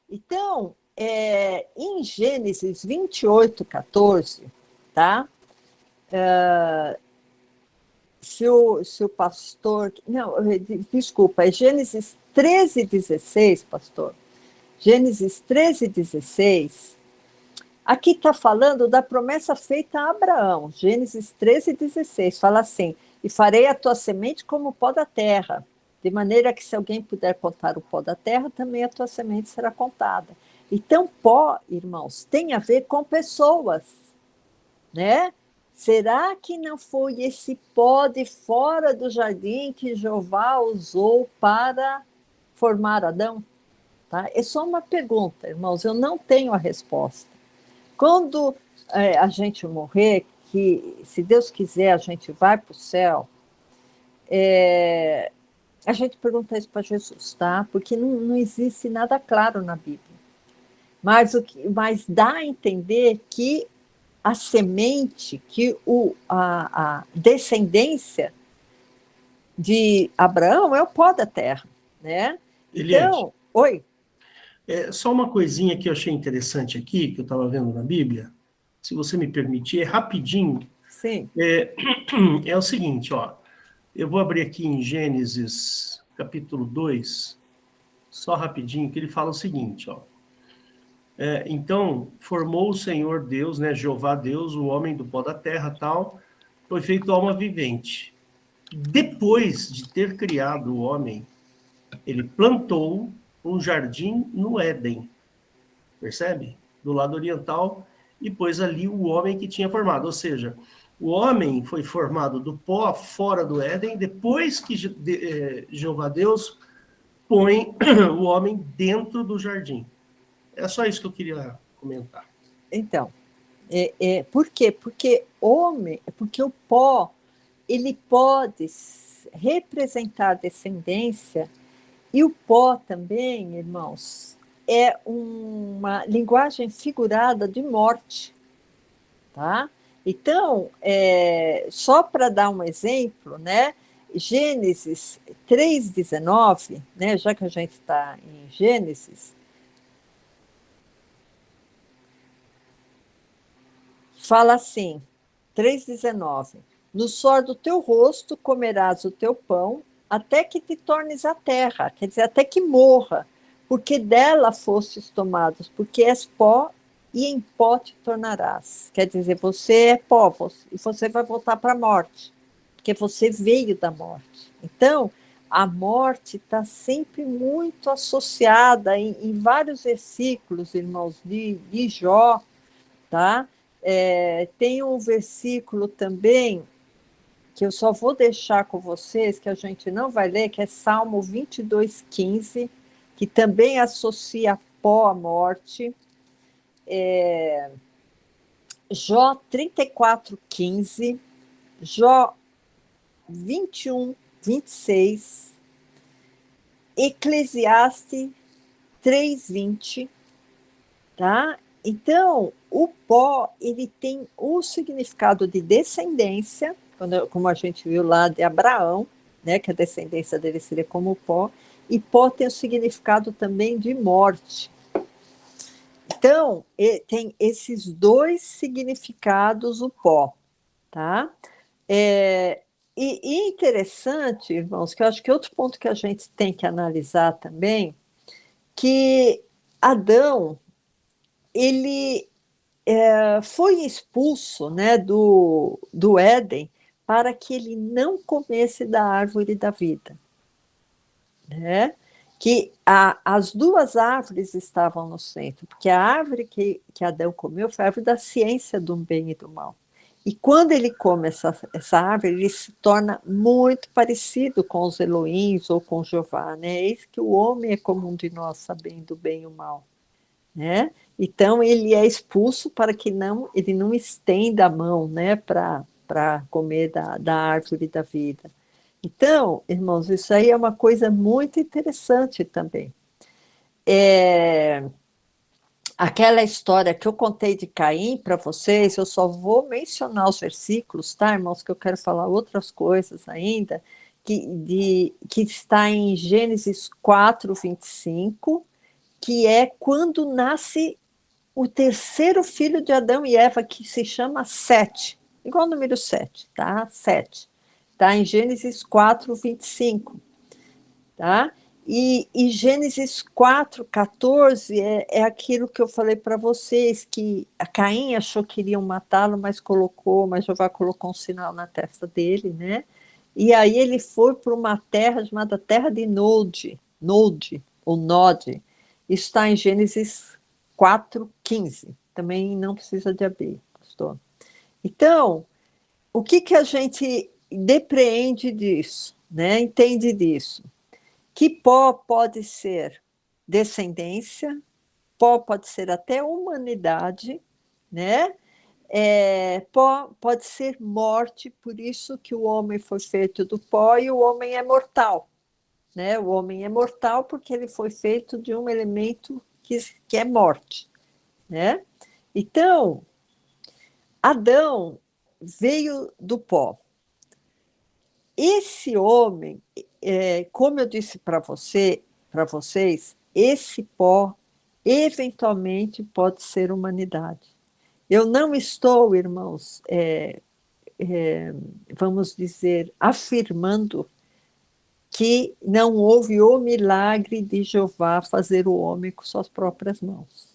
Então, em Gênesis 28:14, tá? se o pastor... Não, desculpa, é Gênesis 13:16, pastor. Gênesis 13:16. Aqui está falando da promessa feita a Abraão. Gênesis 13:16 fala assim: e farei a tua semente como o pó da terra, de maneira que se alguém puder contar o pó da terra, também a tua semente será contada. Então, pó, irmãos, tem a ver com pessoas, né? Será que não foi esse pó de fora do jardim que Jeová usou para formar Adão? Tá? É só uma pergunta, irmãos, eu não tenho a resposta. Quando a gente morrer, que se Deus quiser a gente vai para o céu, a gente pergunta isso para Jesus, tá? Porque não existe nada claro na Bíblia. Mas dá a entender que a semente, que a descendência de Abraão é o pó da terra, né? Eliette, Então, oi. Só uma coisinha que eu achei interessante aqui, que eu estava vendo na Bíblia, se você me permitir, rapidinho. Sim. É o seguinte, ó, eu vou abrir aqui em Gênesis, capítulo 2, só rapidinho, que ele fala o seguinte, ó. Então, formou o Senhor Deus, né, Jeová Deus, o homem do pó da terra, tal, foi feito alma vivente. Depois de ter criado o homem, ele plantou um jardim no Éden, percebe? Do lado oriental, e pôs ali o homem que tinha formado. Ou seja, o homem foi formado do pó fora do Éden, depois que Jeová Deus põe o homem dentro do jardim. É só isso que eu queria comentar. Então, por quê? Porque o pó, ele pode representar descendência, e o pó também, irmãos, é uma linguagem figurada de morte, tá? Então, só para dar um exemplo, né? Gênesis 3:19, né? Já que a gente está em Gênesis, fala assim, 3:19, no suor do teu rosto comerás o teu pão, até que te tornes a terra, quer dizer, até que morra, porque dela fostes tomados, porque és pó, e em pó te tornarás. Quer dizer, você é pó, e você vai voltar para a morte, porque você veio da morte. Então, a morte está sempre muito associada em vários versículos, irmãos, de Jó, tá? Tem um versículo também que eu só vou deixar com vocês, que a gente não vai ler, que é Salmo 22:15, que também associa pó à morte. Jó 34:15, Jó 21:26, Eclesiastes 3:20, tá? Então, o pó, ele tem o significado de descendência, como a gente viu lá de Abraão, né, que a descendência dele seria como o pó, e pó tem o significado também de morte. Então, tem esses dois significados o pó, tá? E interessante, irmãos, que eu acho que outro ponto que a gente tem que analisar também, que Adão, ele foi expulso, né, do Éden para que ele não comesse da árvore da vida, né? Que as duas árvores estavam no centro, porque a árvore que Adão comeu foi a árvore da ciência do bem e do mal. E quando ele come essa árvore, ele se torna muito parecido com os Elohims ou com Jeová, né? Eis que o homem é como um de nós, sabendo o bem e o mal, né? Então, ele é expulso para que ele não estenda a mão, né, para comer da árvore da vida. Então, irmãos, isso aí é uma coisa muito interessante também. Aquela história que eu contei de Caim para vocês, eu só vou mencionar os versículos, tá, irmãos, que eu quero falar outras coisas ainda, que está em Gênesis 4:25, que é quando nasce o terceiro filho de Adão e Eva, que se chama Sete, igual o número 7, tá? 7. está em Gênesis 4, 25. Tá? E Gênesis 4, 14 é aquilo que eu falei para vocês, que a Caim achou que iriam matá-lo, mas Jeová colocou um sinal na testa dele, né? E aí ele foi para uma terra chamada Terra de Nod, ou Nod. Isso está em Gênesis 4, 15. Também não precisa de abrir, pastor. Então, o que a gente depreende disso, né? Entende disso? Que pó pode ser descendência, pó pode ser até humanidade, né? Pó pode ser morte, por isso que o homem foi feito do pó e o homem é mortal, né? O homem é mortal porque ele foi feito de um elemento que é morte, né? Então, Adão veio do pó. Esse homem, como eu disse para vocês, esse pó eventualmente pode ser humanidade. Eu não estou, irmãos, vamos dizer, afirmando que não houve o milagre de Jeová fazer o homem com suas próprias mãos.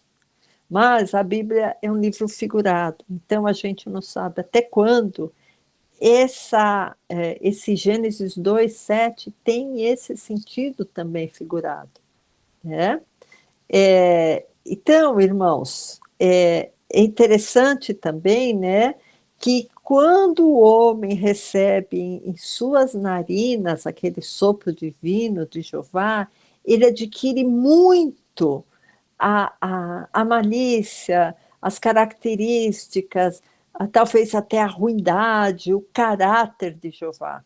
Mas a Bíblia é um livro figurado, então a gente não sabe até quando esse Gênesis 2:7 tem esse sentido também figurado, né? Então, irmãos, é interessante também, né, que quando o homem recebe em suas narinas aquele sopro divino de Jeová, ele adquire muito a malícia, as características, talvez até a ruindade, o caráter de Jeová.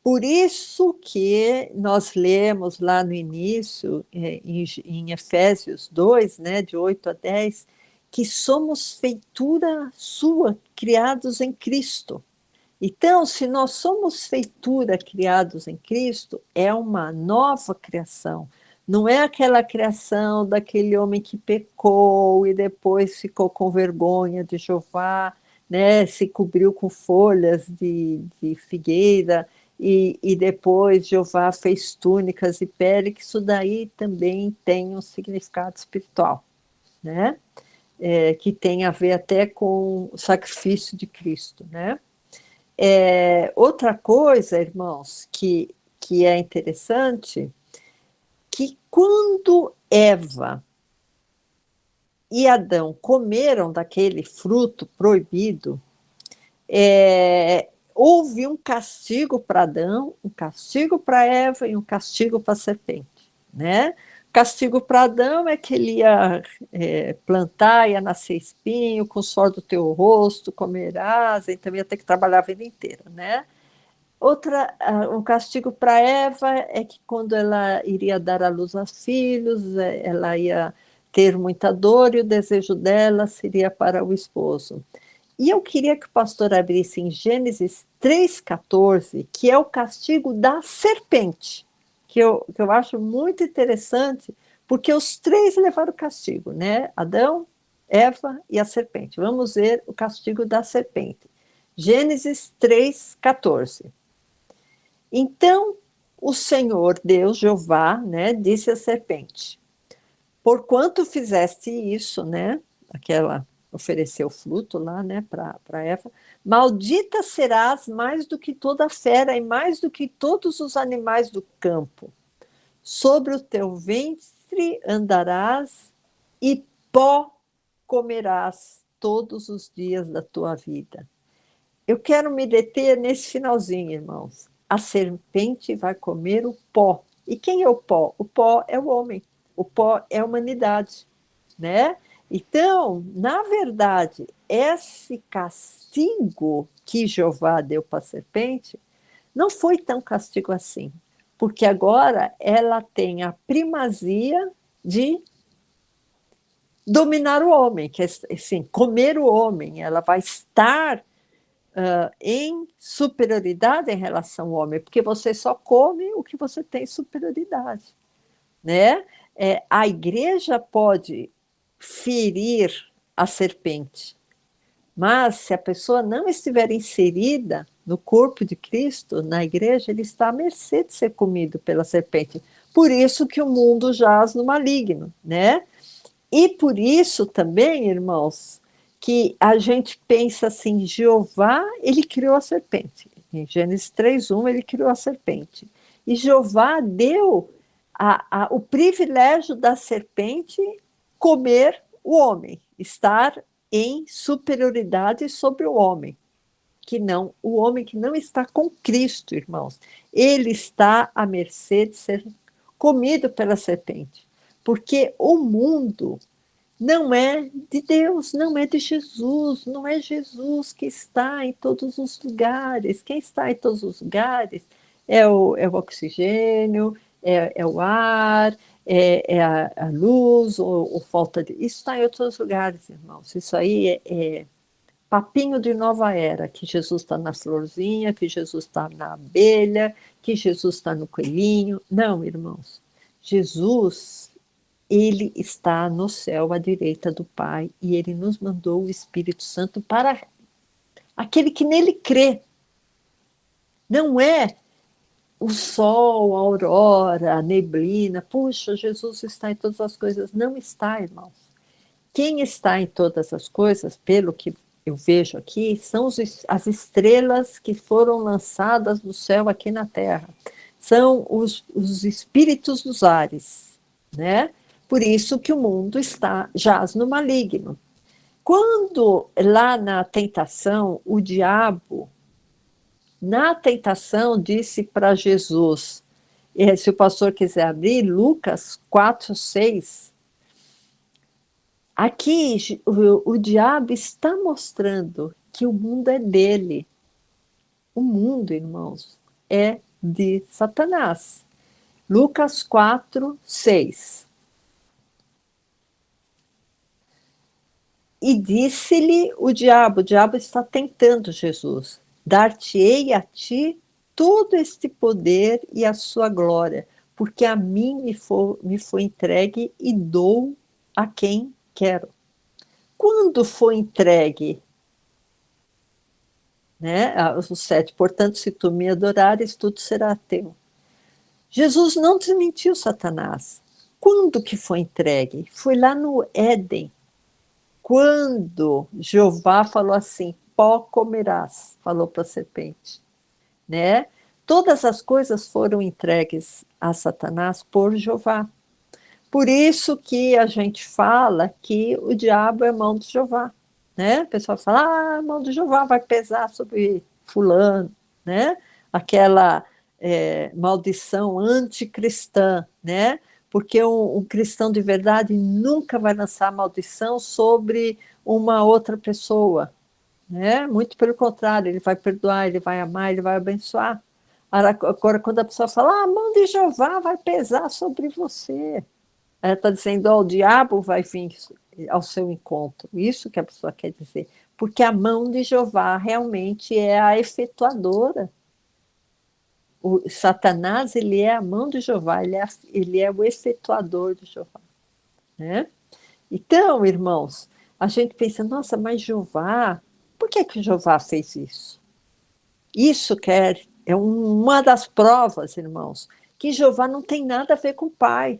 Por isso que nós lemos lá no início, em Efésios 2, né, de 8 a 10, que somos feitura sua, criados em Cristo. Então, se nós somos feitura criados em Cristo, é uma nova criação. Não é aquela criação daquele homem que pecou e depois ficou com vergonha de Jeová, né, se cobriu com folhas de figueira, e depois Jeová fez túnicas e pele, que isso daí também tem um significado espiritual, né? Que tem a ver até com o sacrifício de Cristo, né? Outra coisa, irmãos, que é interessante, que quando Eva e Adão comeram daquele fruto proibido, houve um castigo para Adão, um castigo para Eva e um castigo para a serpente, né? Castigo para Adão é que ele ia plantar, ia nascer espinho, com o suor do teu rosto comerás, então ia ter que trabalhar a vida inteira, né? Um castigo para Eva é que quando ela iria dar à luz aos filhos, ela ia ter muita dor e o desejo dela seria para o esposo. E eu queria que o pastor abrisse em Gênesis 3,14, que é o castigo da serpente, que eu acho muito interessante, porque os três levaram o castigo, né? Adão, Eva e a serpente. Vamos ver o castigo da serpente. Gênesis 3,14. Então, o Senhor Deus, Jeová, né, disse à serpente: porquanto fizeste isso, né? Ofereceu fruto lá, né, para Eva. Maldita serás mais do que toda fera e mais do que todos os animais do campo. Sobre o teu ventre andarás e pó comerás todos os dias da tua vida. Eu quero me deter nesse finalzinho, irmãos. A serpente vai comer o pó. E quem é o pó? O pó é o homem. O pó é a humanidade, né? Então, na verdade, esse castigo que Jeová deu para a serpente não foi tão castigo assim, porque agora ela tem a primazia de dominar o homem, que é assim, comer o homem. Ela vai estar em superioridade em relação ao homem, porque você só come o que você tem superioridade, né? A igreja pode ferir a serpente, mas se a pessoa não estiver inserida no corpo de Cristo, na igreja, ele está à mercê de ser comido pela serpente. Por isso que o mundo jaz no maligno, né? E por isso também, irmãos, que a gente pensa assim, Jeová, ele criou a serpente. Em Gênesis 3:1, ele criou a serpente. E Jeová deu o privilégio da serpente comer o homem, estar em superioridade sobre o homem. O homem que não está com Cristo, irmãos, ele está à mercê de ser comido pela serpente. Porque o mundo não é de Deus, não é de Jesus, não é Jesus que está em todos os lugares. Quem está em todos os lugares é o oxigênio, é o ar, é a luz, ou falta de... Isso está em outros lugares, irmãos. Isso aí é papinho de nova era, que Jesus está na florzinha, que Jesus está na abelha, que Jesus está no coelhinho. Não, irmãos. Jesus, ele está no céu à direita do Pai e ele nos mandou o Espírito Santo para aquele que nele crê. Não é o sol, a aurora, a neblina. Puxa, Jesus está em todas as coisas. Não está, irmãos. Quem está em todas as coisas, pelo que eu vejo aqui, são as estrelas que foram lançadas do céu aqui na Terra. São os espíritos dos ares, né? Por isso que o mundo jaz no maligno. Quando lá na tentação, o diabo, na tentação, disse para Jesus, se o pastor quiser abrir, Lucas 4:6, aqui o diabo está mostrando que o mundo é dele. O mundo, irmãos, é de Satanás. Lucas 4:6. E disse-lhe o diabo está tentando Jesus, dar-te-ei a ti todo este poder e a sua glória, porque a mim me foi entregue e dou a quem quero. Quando foi entregue, né, os 7, portanto, se tu me adorares, tudo será teu. Jesus não desmentiu Satanás. Quando que foi entregue? Foi lá no Éden, quando Jeová falou assim, pó comerás, falou para a serpente, né? Todas as coisas foram entregues a Satanás por Jeová. Por isso que a gente fala que o diabo é mão de Jeová, né? O pessoal fala, a mão de Jeová vai pesar sobre fulano, né? Aquela maldição anticristã, né? Porque um cristão de verdade nunca vai lançar maldição sobre uma outra pessoa, né? Muito pelo contrário, ele vai perdoar, ele vai amar, ele vai abençoar. Agora, quando a pessoa fala, a mão de Jeová vai pesar sobre você, ela está dizendo, o diabo vai vir ao seu encontro. Isso que a pessoa quer dizer. Porque a mão de Jeová realmente é a efetuadora. O Satanás, ele é a mão de Jeová, ele é o efetuador de Jeová, né? Então, irmãos, a gente pensa, nossa, mas Jeová, por que Jeová fez isso? Isso é uma das provas, irmãos, que Jeová não tem nada a ver com o Pai,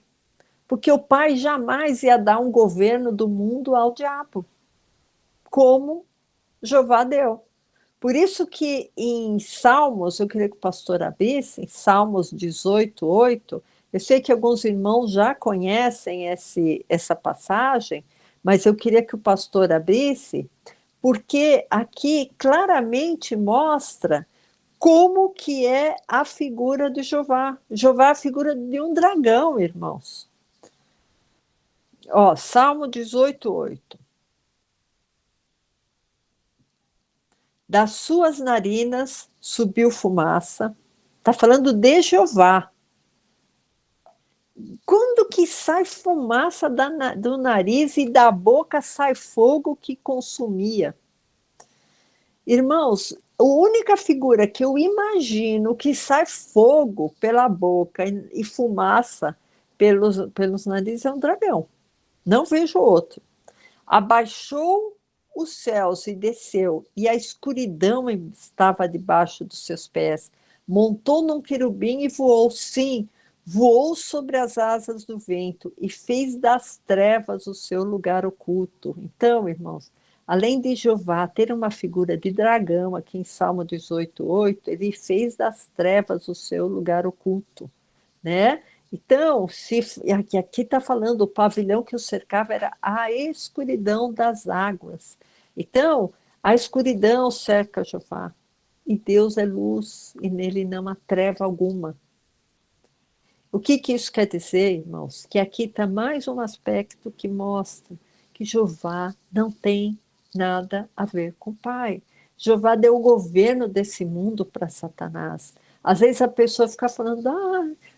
porque o Pai jamais ia dar um governo do mundo ao diabo, como Jeová deu. Por isso que em Salmos, eu queria que o pastor abrisse, em Salmos 18:8, eu sei que alguns irmãos já conhecem essa passagem, mas eu queria que o pastor abrisse, porque aqui claramente mostra como que é a figura de Jeová. Jeová é a figura de um dragão, irmãos. Salmo 18:8. Das suas narinas subiu fumaça. Está falando de Jeová. Quando que sai fumaça do nariz e da boca sai fogo que consumia? Irmãos, a única figura que eu imagino que sai fogo pela boca e fumaça pelos narizes é um dragão. Não vejo outro. Abaixou os céus e desceu, e a escuridão estava debaixo dos seus pés. Montou num querubim e voou, sim, voou sobre as asas do vento e fez das trevas o seu lugar oculto. Então, irmãos, além de Jeová ter uma figura de dragão, aqui em Salmo 18:8, ele fez das trevas o seu lugar oculto, né? Então, aqui está falando, o pavilhão que o cercava era a escuridão das águas. Então, a escuridão cerca Jeová, e Deus é luz, e nele não há treva alguma. O que isso quer dizer, irmãos? Que aqui está mais um aspecto que mostra que Jeová não tem nada a ver com o Pai. Jeová deu o governo desse mundo para Satanás. Às vezes a pessoa fica falando,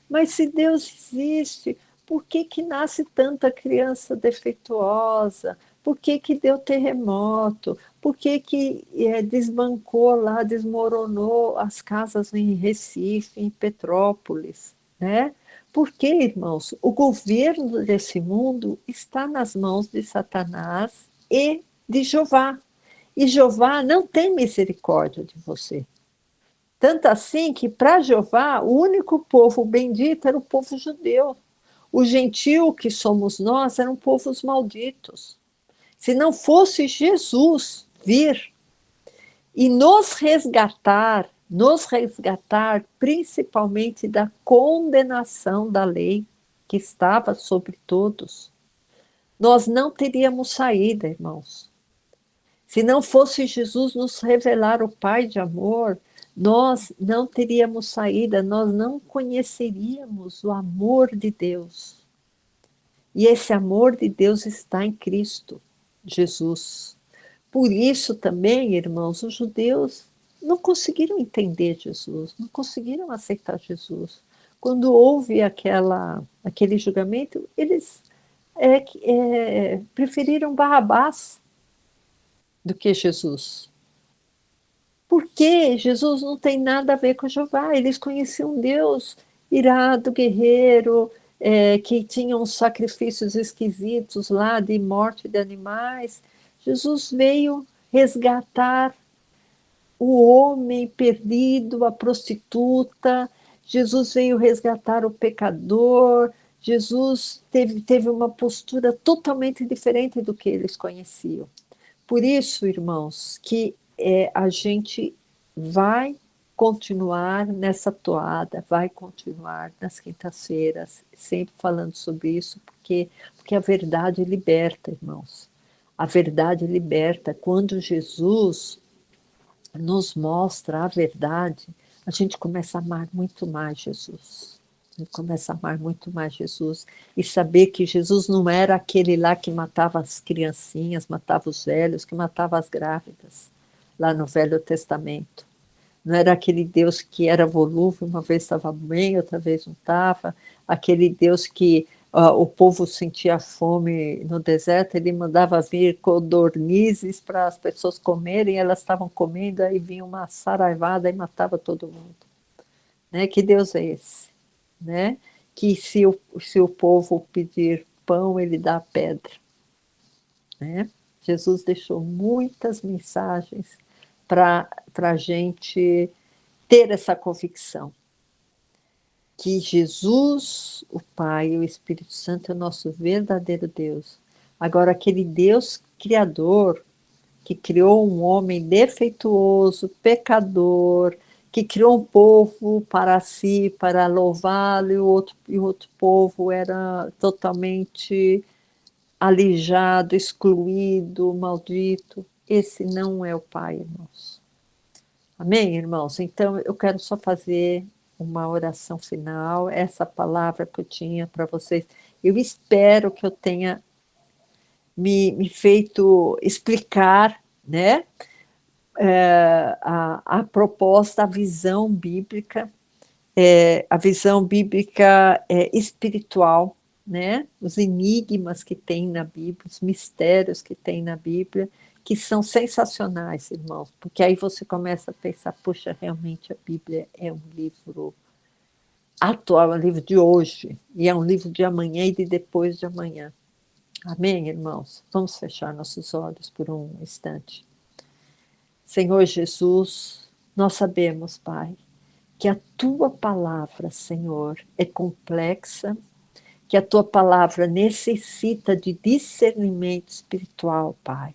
mas se Deus existe, por que nasce tanta criança defeituosa? Por que deu terremoto? Por que desbancou lá, desmoronou as casas em Recife, em Petrópolis, né? Porque, irmãos, o governo desse mundo está nas mãos de Satanás e de Jeová. E Jeová não tem misericórdia de você. Tanto assim que, para Jeová, o único povo bendito era o povo judeu. O gentil, que somos nós, eram povos malditos. Se não fosse Jesus vir e nos resgatar principalmente da condenação da lei que estava sobre todos, nós não teríamos saída, irmãos. Se não fosse Jesus nos revelar o Pai de amor, nós não teríamos saída, nós não conheceríamos o amor de Deus. E esse amor de Deus está em Cristo, Jesus. Por isso também, irmãos, os judeus não conseguiram entender Jesus, não conseguiram aceitar Jesus. Quando houve aquele julgamento, eles preferiram Barrabás do que Jesus. Porque Jesus não tem nada a ver com Jeová. Eles conheciam um Deus irado, guerreiro, que tinha uns sacrifícios esquisitos lá de morte de animais. Jesus veio resgatar o homem perdido, a prostituta. Jesus veio resgatar o pecador. Jesus teve uma postura totalmente diferente do que eles conheciam. Por isso, irmãos, que a gente vai continuar nessa toada, vai continuar nas quintas-feiras, sempre falando sobre isso, porque a verdade liberta, irmãos. A verdade liberta. Quando Jesus nos mostra a verdade, a gente começa a amar muito mais Jesus. A gente começa a amar muito mais Jesus e saber que Jesus não era aquele lá que matava as criancinhas, matava os velhos, que matava as grávidas, lá no Velho Testamento. Não era aquele Deus que era volúvel, uma vez estava bem, outra vez não estava, aquele Deus que o povo sentia fome no deserto, ele mandava vir codornizes para as pessoas comerem, elas estavam comendo, aí vinha uma saraivada e matava todo mundo. Né? Que Deus é esse? Né? Que se o povo pedir pão, ele dá pedra. Né? Jesus deixou muitas mensagens para a gente ter essa convicção que Jesus, o Pai e o Espírito Santo é o nosso verdadeiro Deus. Agora, aquele Deus criador que criou um homem defeituoso, pecador, que criou um povo para si, para louvá-lo, e o outro povo era totalmente alijado, excluído, maldito. Esse não é o Pai, irmãos. Amém, irmãos? Então, eu quero só fazer uma oração final, essa palavra que eu tinha para vocês. Eu espero que eu tenha me feito explicar, né? A proposta, a visão bíblica espiritual, né? Os enigmas que tem na Bíblia, os mistérios que tem na Bíblia, que são sensacionais, irmãos, porque aí você começa a pensar, puxa, realmente a Bíblia é um livro atual, é um livro de hoje, e é um livro de amanhã e de depois de amanhã. Amém, irmãos? Vamos fechar nossos olhos por um instante. Senhor Jesus, nós sabemos, Pai, que a Tua palavra, Senhor, é complexa, que a Tua palavra necessita de discernimento espiritual, Pai.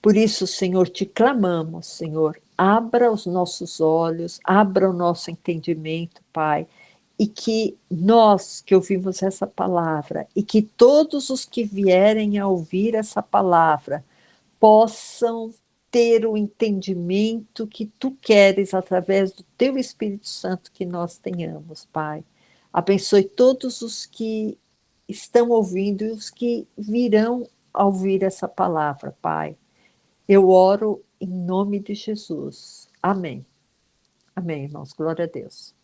Por isso, Senhor, te clamamos, Senhor, abra os nossos olhos, abra o nosso entendimento, Pai, e que nós que ouvimos essa palavra e que todos os que vierem a ouvir essa palavra possam ter o entendimento que tu queres através do teu Espírito Santo que nós tenhamos, Pai. Abençoe todos os que estão ouvindo e os que virão a ouvir essa palavra, Pai. Eu oro em nome de Jesus. Amém. Amém, irmãos. Glória a Deus.